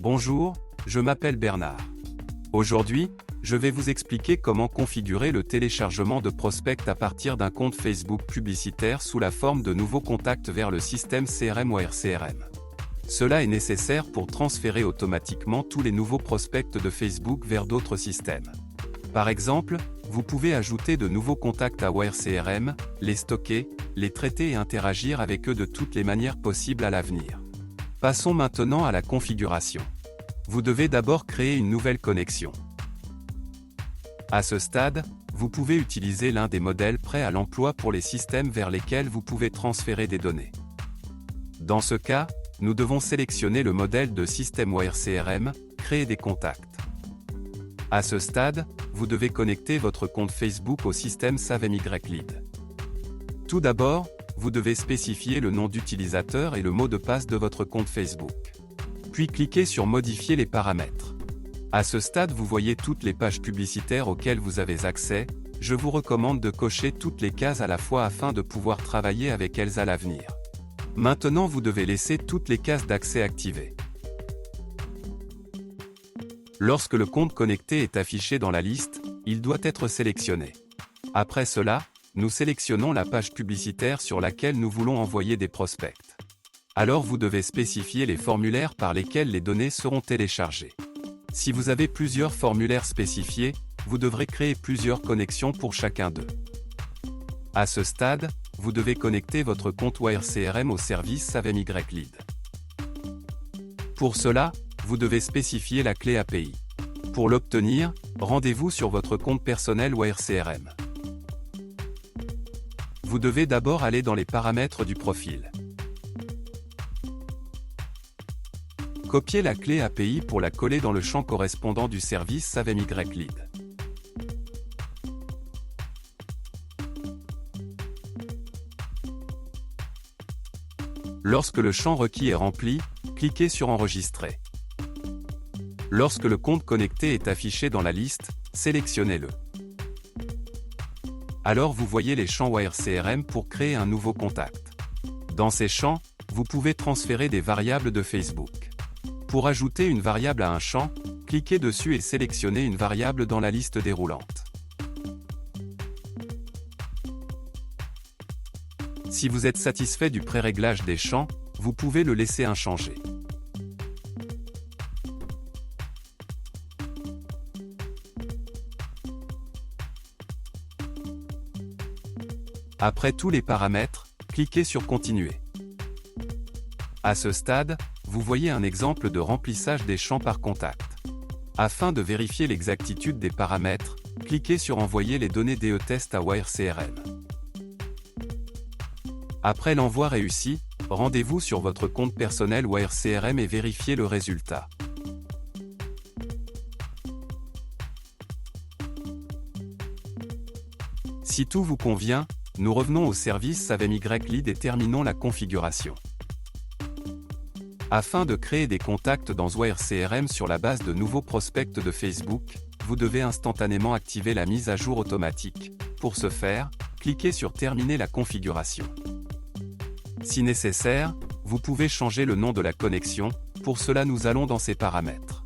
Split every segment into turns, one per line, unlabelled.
Bonjour, je m'appelle Bernard. Aujourd'hui, je vais vous expliquer comment configurer le téléchargement de prospects à partir d'un compte Facebook publicitaire sous la forme de nouveaux contacts vers le système CRM WireCRM. Cela est nécessaire pour transférer automatiquement tous les nouveaux prospects de Facebook vers d'autres systèmes. Par exemple, vous pouvez ajouter de nouveaux contacts à WireCRM, les stocker, les traiter et interagir avec eux de toutes les manières possibles à l'avenir. Passons maintenant à la configuration. Vous devez d'abord créer une nouvelle connexion. À ce stade, vous pouvez utiliser l'un des modèles prêts à l'emploi pour les systèmes vers lesquels vous pouvez transférer des données. Dans ce cas, nous devons sélectionner le modèle de système WireCRM, créer des contacts. À ce stade, vous devez connecter votre compte Facebook au système SaveMyLead. Tout d'abord, vous devez spécifier le nom d'utilisateur et le mot de passe de votre compte Facebook. Puis cliquez sur Modifier les paramètres. À ce stade, vous voyez toutes les pages publicitaires auxquelles vous avez accès. Je vous recommande de cocher toutes les cases à la fois afin de pouvoir travailler avec elles à l'avenir. Maintenant, vous devez laisser toutes les cases d'accès activées. Lorsque le compte connecté est affiché dans la liste, il doit être sélectionné. Après cela, nous sélectionnons la page publicitaire sur laquelle nous voulons envoyer des prospects. Alors vous devez spécifier les formulaires par lesquels les données seront téléchargées. Si vous avez plusieurs formulaires spécifiés, vous devrez créer plusieurs connexions pour chacun d'eux. À ce stade, vous devez connecter votre compte WireCRM au service SaveMyLead. Pour cela, vous devez spécifier la clé API. Pour l'obtenir, rendez-vous sur votre compte personnel WireCRM. Vous devez d'abord aller dans les paramètres du profil. Copiez la clé API pour la coller dans le champ correspondant du service SaveMyLead. Lorsque le champ requis est rempli, cliquez sur Enregistrer. Lorsque le compte connecté est affiché dans la liste, sélectionnez-le. Alors vous voyez les champs WireCRM pour créer un nouveau contact. Dans ces champs, vous pouvez transférer des variables de Facebook. Pour ajouter une variable à un champ, cliquez dessus et sélectionnez une variable dans la liste déroulante. Si vous êtes satisfait du pré-réglage des champs, vous pouvez le laisser inchangé. Après tous les paramètres, cliquez sur Continuer. À ce stade, vous voyez un exemple de remplissage des champs par contact. Afin de vérifier l'exactitude des paramètres, cliquez sur Envoyer les données DE-Test à WireCRM. Après l'envoi réussi, rendez-vous sur votre compte personnel WireCRM et vérifiez le résultat. Si tout vous convient, nous revenons au service SaveMyLead et terminons la configuration. Afin de créer des contacts dans WireCRM sur la base de nouveaux prospects de Facebook, vous devez instantanément activer la mise à jour automatique. Pour ce faire, cliquez sur Terminer la configuration. Si nécessaire, vous pouvez changer le nom de la connexion. Pour cela, nous allons dans ces paramètres.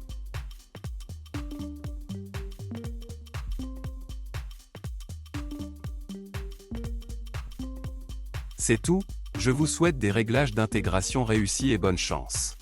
C'est tout, je vous souhaite des réglages d'intégration réussis et bonne chance.